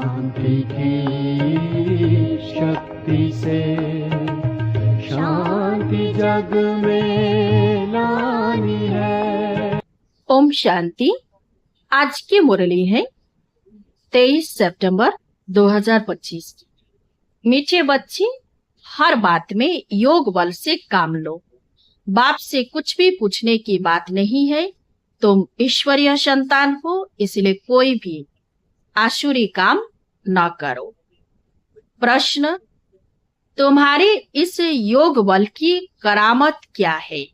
शांति की शक्ति से शांति जग में लानी है। ओम शांति। आज की मुरली है 23 सितंबर 2025 की। मीठे बच्चे, हर बात में योग बल से काम लो। बाप से कुछ भी पूछने की बात नहीं है। तुम ईश्वरीय संतान हो, इसलिए कोई भी आसुरी काम न करो। प्रश्न, तुम्हारे इस योग बल की करामत क्या है?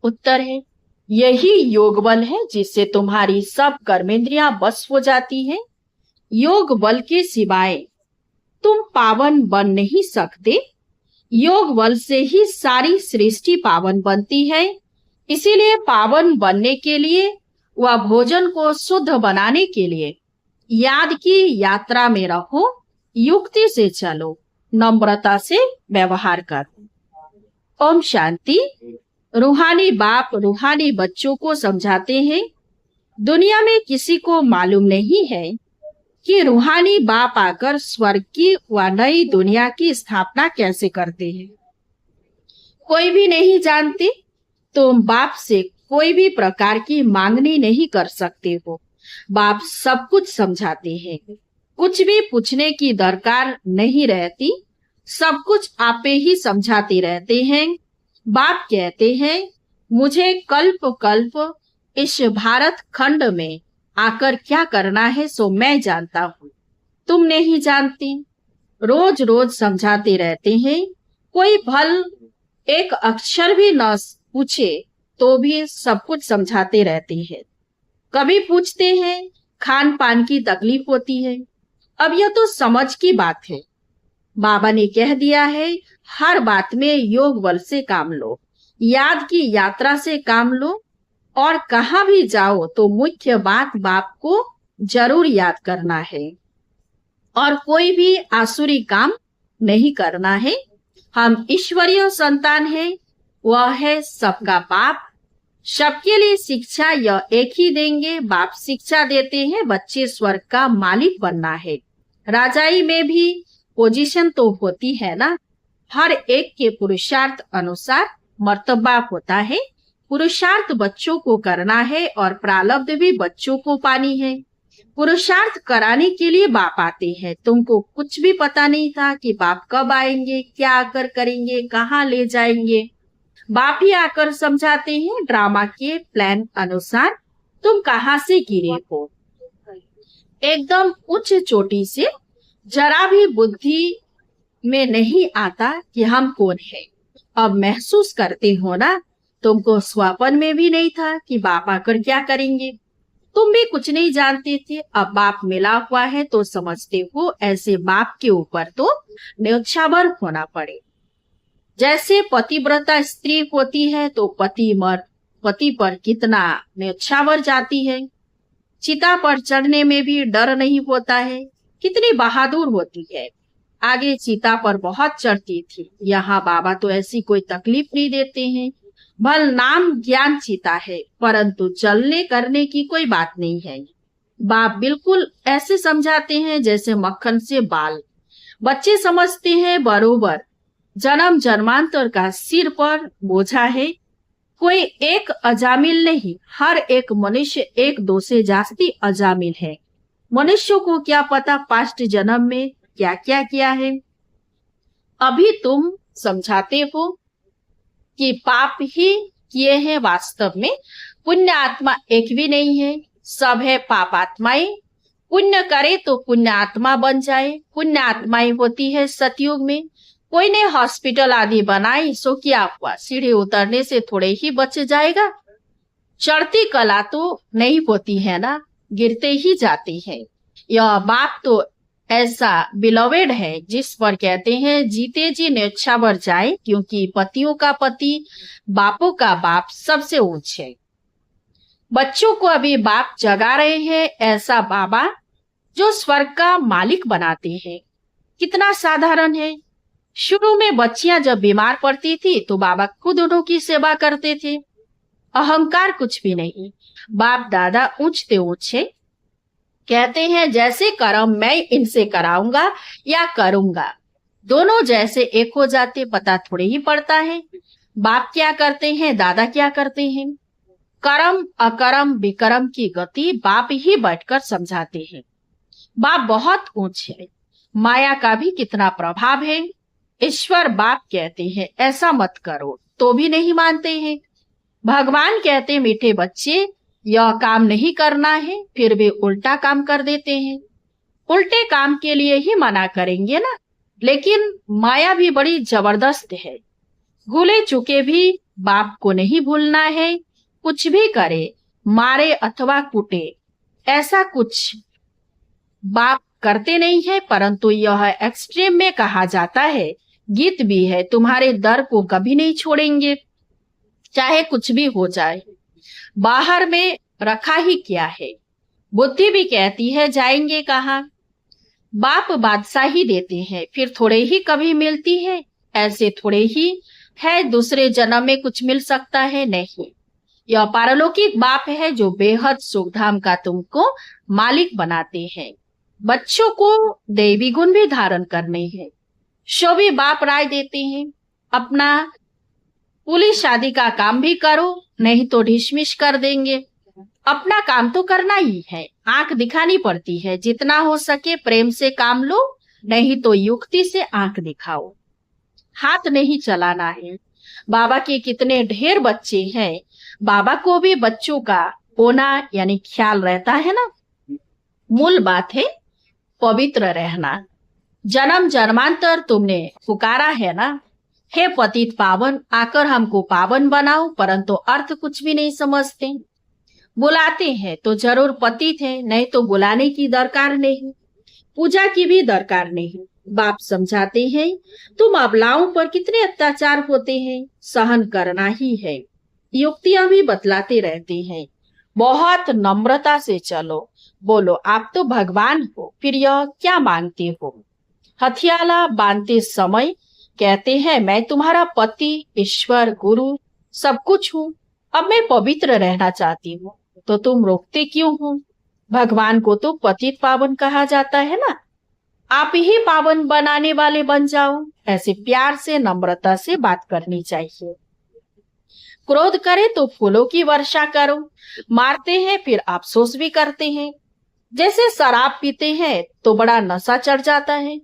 उत्तर है, यही योग बल है जिससे तुम्हारी सब कर्मेंद्रियां बस हो जाती है। योग बल के सिवाय तुम पावन बन नहीं सकते। योग बल से ही सारी सृष्टि पावन बनती है। इसीलिए पावन बनने के लिए व भोजन को शुद्ध बनाने के लिए याद की यात्रा में रहो। युक्ति से चलो, नम्रता से व्यवहार करो। ओम शांति। रूहानी बाप रूहानी बच्चों को समझाते हैं, दुनिया में किसी को मालूम नहीं है कि रूहानी बाप आकर स्वर्ग की व नई दुनिया की स्थापना कैसे करते हैं। कोई भी नहीं जानते। तुम बाप से कोई भी प्रकार की मांगनी नहीं कर सकते हो। बाप सब कुछ समझाते हैं। कुछ भी पूछने की दरकार नहीं रहती। सब कुछ आपे ही समझाते रहते हैं। बाप कहते हैं, मुझे कल्प कल्प इस भारत खंड में आकर क्या करना है सो मैं जानता हूँ, तुम नहीं जानती। रोज रोज समझाते रहते हैं। कोई भल एक अक्षर भी न पूछे तो भी सब कुछ समझाते रहते हैं। कभी पूछते हैं खान पान की तकलीफ होती है। अब यह तो समझ की बात है। बाबा ने कह दिया है, हर बात में योग बल से काम लो, याद की यात्रा से काम लो, और कहाँ भी जाओ तो मुख्य बात बाप को जरूर याद करना है और कोई भी आसुरी काम नहीं करना है। हम ईश्वरीय संतान हैं, वह है सबका बाप। सबके लिए शिक्षा यह एक ही देंगे। बाप शिक्षा देते हैं, बच्चे स्वर्ग का मालिक बनना है। राजाई में भी पोजीशन तो होती है ना। हर एक के पुरुषार्थ अनुसार मर्तबा होता है। पुरुषार्थ बच्चों को करना है और प्रारब्ध भी बच्चों को पानी है। पुरुषार्थ कराने के लिए बाप आते हैं। तुमको कुछ भी पता नहीं था कि बाप कब आएंगे, क्या आकर करेंगे, कहाँ ले जाएंगे। बाप ही आकर समझाते हैं। ड्रामा के प्लान अनुसार तुम कहाँ से गिरे हो, एकदम उच्च चोटी से। जरा भी बुद्धि में नहीं आता कि हम कौन है। अब महसूस करते हो ना। तुमको स्वप्न में भी नहीं था कि बाप आकर क्या करेंगे। तुम भी कुछ नहीं जानते थे। अब बाप मिला हुआ है तो समझते हो। ऐसे बाप के ऊपर तो न्योछावर होना पड़े। जैसे पतिव्रता स्त्री होती है तो पति पर कितना न्योछावर जाती है। चिता पर चढ़ने में भी डर नहीं होता है। कितनी बहादुर होती है। आगे चिता पर बहुत चढ़ती थी। यहाँ बाबा तो ऐसी कोई तकलीफ नहीं देते हैं। भल नाम ज्ञान चिता है, परंतु चलने करने की कोई बात नहीं है। बाप बिल्कुल ऐसे समझाते हैं जैसे मक्खन से बाल। बच्चे समझते हैं बरोबर जन्म जन्मांतर का सिर पर बोझा है। कोई एक अजामिल नहीं। हर एक मनुष्य एक दो से जास्ती अजामिल है। मनुष्य को क्या पता पास्ट जन्म में क्या क्या किया है। अभी तुम समझाते हो कि पाप ही किए हैं। वास्तव में पुण्य आत्मा एक भी नहीं है, सब है पाप आत्माएं। पुण्य करे तो पुण्य आत्मा बन जाए। पुण्य आत्माएं होती है सतयुग में। कोई ने हॉस्पिटल आदि बनाई सो क्या हुआ, सीढ़ी उतरने से थोड़े ही बच जाएगा। चढ़ती कला तो नहीं होती है ना, गिरते ही जाते हैं। यह बाप तो ऐसा बिलोवेड है जिस पर कहते हैं जीते जी न्योछावर जाए, क्योंकि पतियों का पति बापों का बाप सबसे ऊंच है। बच्चों को अभी बाप जगा रहे हैं। ऐसा बाबा जो स्वर्ग का मालिक बनाते हैं, कितना साधारण है। शुरू में बच्चियां जब बीमार पड़ती थी तो बाबा खुद उनकी सेवा करते थे। अहंकार कुछ भी नहीं। बाप दादा ऊंचते ऊंचे कहते हैं जैसे कर्म मैं इनसे कराऊंगा या करूंगा, दोनों जैसे एक हो जाते पता थोड़े ही पड़ता है। बाप क्या करते हैं, दादा क्या करते हैं, कर्म अकर्म विकर्म की गति बाप ही बैठकर समझाते हैं। बाप बहुत ऊंच है, माया का भी कितना प्रभाव है। ईश्वर बाप कहते हैं ऐसा मत करो तो भी नहीं मानते हैं। भगवान कहते मीठे बच्चे यह काम नहीं करना है, फिर वे उल्टा काम कर देते हैं। उल्टे काम के लिए ही मना करेंगे ना। लेकिन माया भी बड़ी जबरदस्त है। भूले चुके भी बाप को नहीं भूलना है। कुछ भी करे, मारे अथवा कूटे, ऐसा कुछ बाप करते नहीं है। परंतु यह एक्सट्रीम में कहा जाता है, गीत भी है, तुम्हारे दर को कभी नहीं छोड़ेंगे चाहे कुछ भी हो जाए। बाहर में रखा ही क्या है। बुद्धि भी कहती है जाएंगे कहाँ। बाप बादशाही देते हैं, फिर थोड़े ही कभी मिलती है। ऐसे थोड़े ही है दूसरे जन्म में कुछ मिल सकता है, नहीं। यह पारलौकिक बाप है जो बेहद सुखधाम का तुमको मालिक बनाते हैं। बच्चों को दैवी गुण भी धारण करने हैं, सो भी बाप राय देते हैं। अपना पुलिस शादी का काम भी करो, नहीं तो डिसमिस कर देंगे। अपना काम तो करना ही है, आंख दिखानी पड़ती है। जितना हो सके प्रेम से काम लो, नहीं तो युक्ति से आंख दिखाओ। हाथ नहीं चलाना है। बाबा के कितने ढेर बच्चे हैं, बाबा को भी बच्चों का होना यानी ख्याल रहता है ना। मूल बात है पवित्र रहना। जन्म जन्मांतर तुमने पुकारा है ना, हे पतित पावन आकर हमको पावन बनाओ, परंतु अर्थ कुछ भी नहीं समझते। बुलाते हैं तो जरूर पतित है, नहीं तो बुलाने की दरकार नहीं, पूजा की भी दरकार नहीं। बाप समझाते हैं तुम अबलाओं पर कितने अत्याचार होते हैं, सहन करना ही है। युक्तियां भी बतलाते रहते हैं। बहुत नम्रता से चलो, बोलो आप तो भगवान हो, फिर यह क्या मांगते हो। हथियाला बांधते समय कहते हैं मैं तुम्हारा पति, ईश्वर, गुरु सब कुछ हूँ। अब मैं पवित्र रहना चाहती हूँ, तो तुम रोकते क्यों हो। भगवान को तो पतित पावन कहा जाता है ना। आप ही पावन बनाने वाले बन जाओ। ऐसे प्यार से नम्रता से बात करनी चाहिए। क्रोध करे तो फूलों की वर्षा करो। मारते हैं फिर अफसोस भी करते हैं। जैसे शराब पीते हैं तो बड़ा नशा चढ़ जाता है।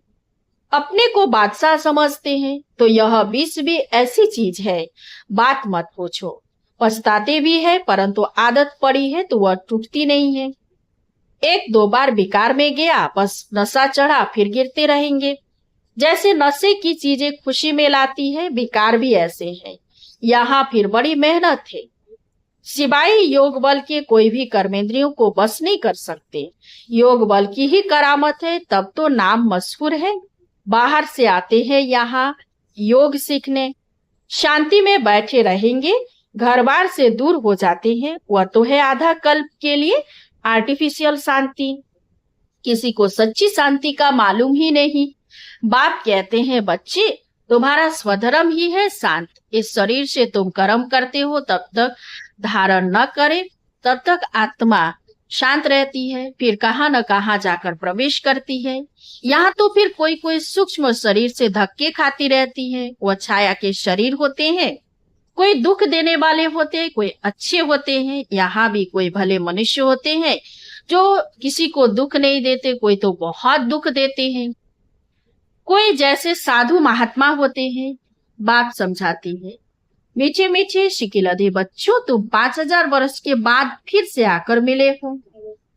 अपने को बादशाह समझते हैं, तो यह विष भी ऐसी चीज है, बात मत पूछो। पछताते भी है, परंतु आदत पड़ी है तो वह टूटती नहीं है। एक दो बार विकार में गया, बस नशा चढ़ा, फिर गिरते रहेंगे। जैसे नशे की चीजें खुशी में लाती है, विकार भी ऐसे है। यहाँ फिर बड़ी मेहनत है। सिवाय योग बल के कोई भी कर्मेंद्रियों को बस नहीं कर सकते। योग बल की ही करामत है, तब तो नाम मशहूर है। बाहर से आते हैं यहाँ योग सीखने, शांति में बैठे रहेंगे, घर बार से दूर हो जाते हैं। वह तो है आधा कल्प के लिए आर्टिफिशियल शांति। किसी को सच्ची शांति का मालूम ही नहीं। बाप कहते हैं बच्चे तुम्हारा स्वधर्म ही है शांत। इस शरीर से तुम कर्म करते हो, तब तक धारण न करे तब तक आत्मा शांत रहती है, फिर कहाँ न कहाँ जाकर प्रवेश करती है। यहाँ तो फिर कोई कोई सूक्ष्म शरीर से धक्के खाती रहती है। वह छाया के शरीर होते हैं, कोई दुख देने वाले होते हैं, कोई अच्छे होते हैं। यहाँ भी कोई भले मनुष्य होते हैं जो किसी को दुख नहीं देते, कोई तो बहुत दुख देते हैं। कोई जैसे साधु महात्मा होते हैं। बाप समझाती है मीठे मीठे शिकिलधे बच्चों, तुम 5000 वर्ष के बाद फिर से आकर मिले हो,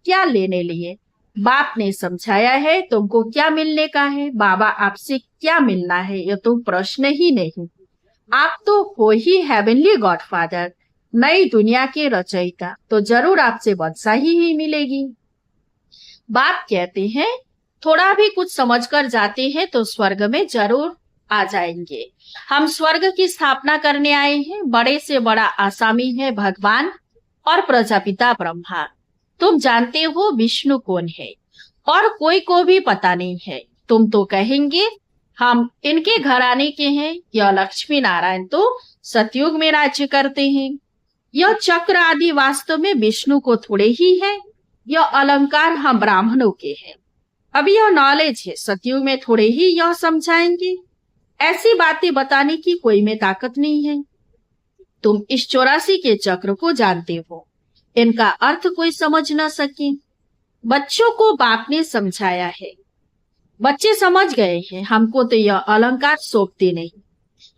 क्या लेने लिए। बाप ने समझाया है तुमको क्या मिलने का है। बाबा आपसे क्या मिलना है यह तो प्रश्न ही नहीं। आप तो हो ही हेवनली गॉडफादर, नई दुनिया के रचयिता, तो जरूर आपसे बादशाही ही मिलेगी। बाप कहते हैं थोड़ा भी कुछ समझकर जाते हैं तो स्वर्ग में जरूर आ जाएंगे। हम स्वर्ग की स्थापना करने आए हैं। बड़े से बड़ा आसामी है भगवान और प्रजापिता ब्रह्मा। तुम जानते हो विष्णु कौन है, और कोई को भी पता नहीं है। तुम तो कहेंगे हम इनके घराने के हैं। यह लक्ष्मी नारायण तो सतयुग में राज्य करते हैं। यह चक्र आदि वास्तव में विष्णु को थोड़े ही है। यह अलंकार हम ब्राह्मणों के हैं। अभी यह नॉलेज है, सतयुग में थोड़े ही यह समझाएंगे। ऐसी बातें बताने की कोई में ताकत नहीं है। तुम इस 84 के चक्र को जानते हो, इनका अर्थ कोई समझ न सके। बच्चों को बाप ने समझाया है, बच्चे समझ गए हैं। हमको तो यह अलंकार सौंपते नहीं।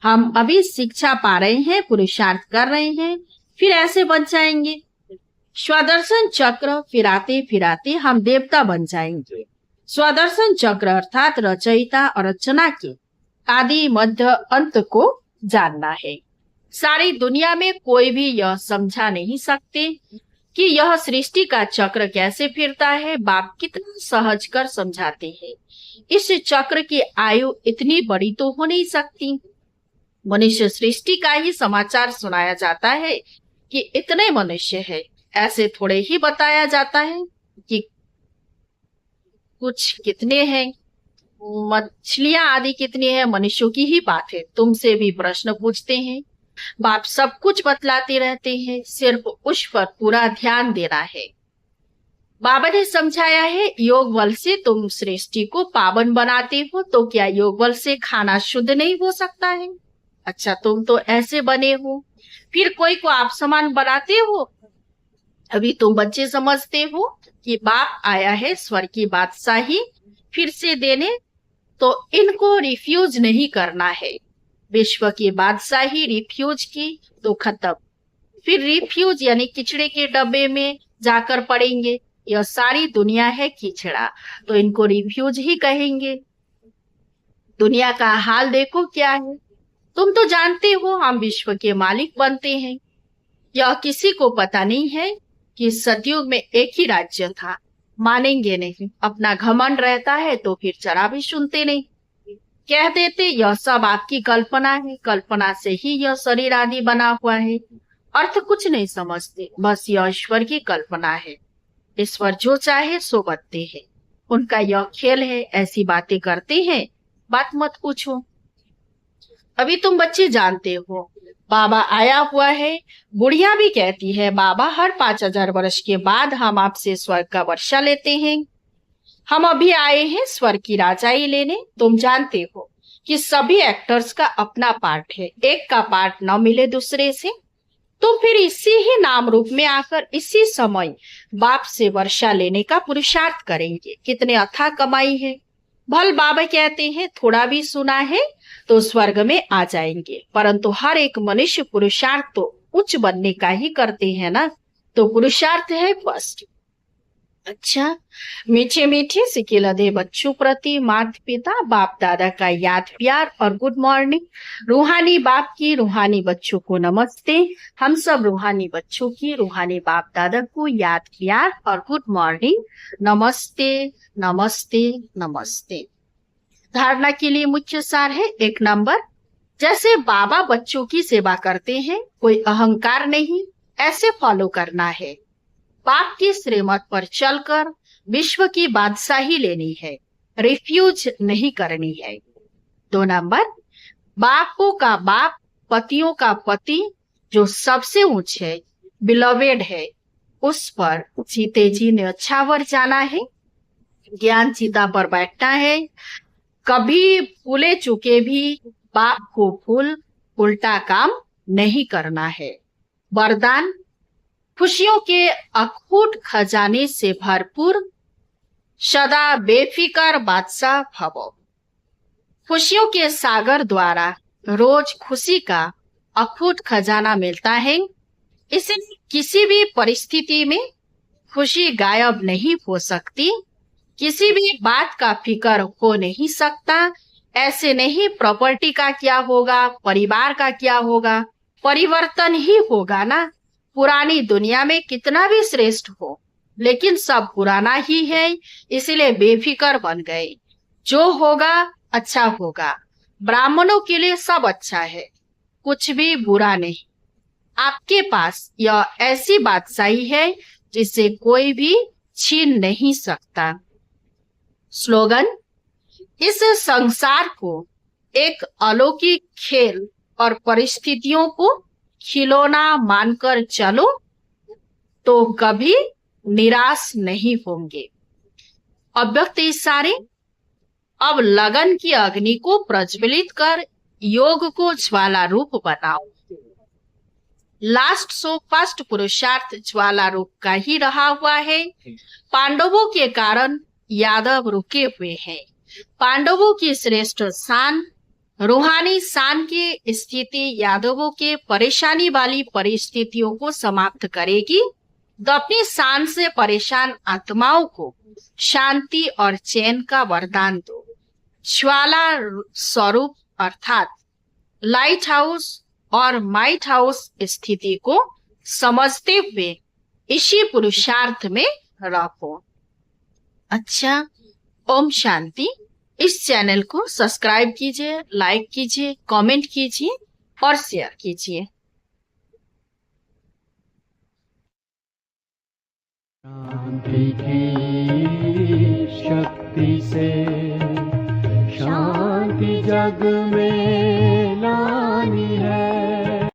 हम अभी शिक्षा पा रहे हैं, पुरुषार्थ कर रहे हैं, फिर ऐसे बन जाएंगे। स्वदर्शन चक्र फिराते फिराते हम देवता बन जाएंगे। स्वदर्शन चक्र अर्थात रचयिता और रचना के आदि मध्य अंत को जानना है। सारी दुनिया में कोई भी यह समझा नहीं सकते कि यह सृष्टि का चक्र कैसे फिरता है। बाप कितना सहज कर समझाते हैं। इस चक्र की आयु इतनी बड़ी तो हो नहीं सकती। मनुष्य सृष्टि का ही समाचार सुनाया जाता है कि इतने मनुष्य है, ऐसे थोड़े ही बताया जाता है कि कुछ कितने हैं, मछलियां आदि कितनी है, मनुष्यों की ही बात है। तुमसे भी प्रश्न पूछते हैं, बाप सब कुछ बतलाते रहते हैं, सिर्फ उस पर पूरा ध्यान देना है। बाबा ने समझाया है, योग बल से तुम सृष्टि को पावन बनाते हो, तो क्या योग बल से खाना शुद्ध नहीं हो सकता है? अच्छा, तुम तो ऐसे बने हो, फिर कोई को आप समान बनाते हो। अभी तुम बच्चे समझते हो कि बाप आया है स्वर की बादशाही फिर से देने, तो इनको रिफ्यूज नहीं करना है। विश्व की बादशाही रिफ्यूज की तो खत्म, फिर रिफ्यूज यानी किचड़े के डब्बे में जाकर पड़ेंगे। यह सारी दुनिया है किचड़ा, तो इनको रिफ्यूज ही कहेंगे। दुनिया का हाल देखो क्या है। तुम तो जानते हो हम विश्व के मालिक बनते हैं। यह किसी को पता नहीं है कि सतयुग में एक ही राज्य था। मानेंगे नहीं, अपना घमंड रहता है तो फिर जरा भी सुनते नहीं। कह देते यह सब आपकी कल्पना है, कल्पना से ही यह शरीर आदि बना हुआ है। अर्थ कुछ नहीं समझते, बस यह ईश्वर की कल्पना है। ईश्वर जो चाहे सो बनते हैं, उनका यह खेल है। ऐसी बातें करते हैं, बात मत पूछो। अभी तुम बच्चे जानते हो बाबा आया हुआ है। बुढ़िया भी कहती है, बाबा हर 5000 वर्ष के बाद हम आपसे स्वर्ग का वर्षा लेते हैं। हम अभी आए हैं स्वर्ग की राजाई लेने। तुम जानते हो कि सभी एक्टर्स का अपना पार्ट है, एक का पार्ट न मिले दूसरे से। तुम फिर इसी ही नाम रूप में आकर इसी समय बाप से वर्षा लेने का पुरुषार्थ करेंगे। कितने अथाह कमाई है। भल बाबा कहते हैं, थोड़ा भी सुना है तो स्वर्ग में आ जाएंगे, परंतु हर एक मनुष्य पुरुषार्थ तो उच्च बनने का ही करते हैं ना, तो पुरुषार्थ है फर्स्ट। अच्छा, मीठे मीठे सिके लदे बच्चों प्रति माता पिता बाप दादा का याद प्यार और गुड मॉर्निंग। रूहानी बाप की रूहानी बच्चों को नमस्ते। हम सब रूहानी बच्चों की रूहानी बाप दादा को याद प्यार और गुड मॉर्निंग, नमस्ते नमस्ते नमस्ते। धारणा के लिए मुख्य सार है। 1 नंबर, जैसे बाबा बच्चों की सेवा करते हैं, कोई अहंकार नहीं, ऐसे फॉलो करना है। बाप की श्रीमत पर चलकर विश्व की बादशाही लेनी है, रिफ्यूज नहीं करनी है। 2 नंबर, बापों का बाप, पतियों का पति, जो सबसे ऊंचे बिलोवेड है, उस पर जीते जी ने अच्छावर जाना है। ज्ञान चिता पर बैठना है। कभी भूले चुके भी बाप को भूल उल्टा काम नहीं करना है। वरदान, खुशियों के अखूट खजाने से भरपूर सदा बेफिकर बादशाह भवो। खुशियों के सागर द्वारा रोज खुशी का अखूट खजाना मिलता है। इसलिए किसी भी परिस्थिति में खुशी गायब नहीं हो सकती। किसी भी बात का फिकर हो नहीं सकता। ऐसे नहीं प्रॉपर्टी का क्या होगा, परिवार का क्या होगा, परिवर्तन ही होगा ना। पुरानी दुनिया में कितना भी श्रेष्ठ हो, लेकिन सब पुराना ही है, इसलिए बेफिक्र बन गए। जो होगा अच्छा होगा। ब्राह्मणों के लिए सब अच्छा है, कुछ भी बुरा नहीं। आपके पास यह ऐसी बादशाही है जिसे कोई भी छीन नहीं सकता। स्लोगन, इस संसार को एक अलौकिक खेल और परिस्थितियों को खिलौना मानकर चलो तो कभी निराश नहीं होंगे। अव्यक्त इशारे, अब लगन की अग्नि को प्रज्वलित कर योग को ज्वाला रूप बनाओ। लास्ट सो फर्स्ट पुरुषार्थ ज्वाला रूप का ही रहा हुआ है। पांडवों के कारण यादव रुके हुए हैं। पांडवों की श्रेष्ठ शान, रूहानी शान की स्थिति यादवों के परेशानी वाली परिस्थितियों को समाप्त करेगी। तो अपनी शान से परेशान आत्माओं को शांति और चैन का वरदान दो। ज्वाला स्वरूप अर्थात लाइट हाउस और माइट हाउस स्थिति को समझते हुए इसी पुरुषार्थ में रखो। अच्छा, ओम शांति। इस चैनल को सब्सक्राइब कीजिए, लाइक कीजिए, कमेंट कीजिए और शेयर कीजिए। शांति की शक्ति से शांति जग में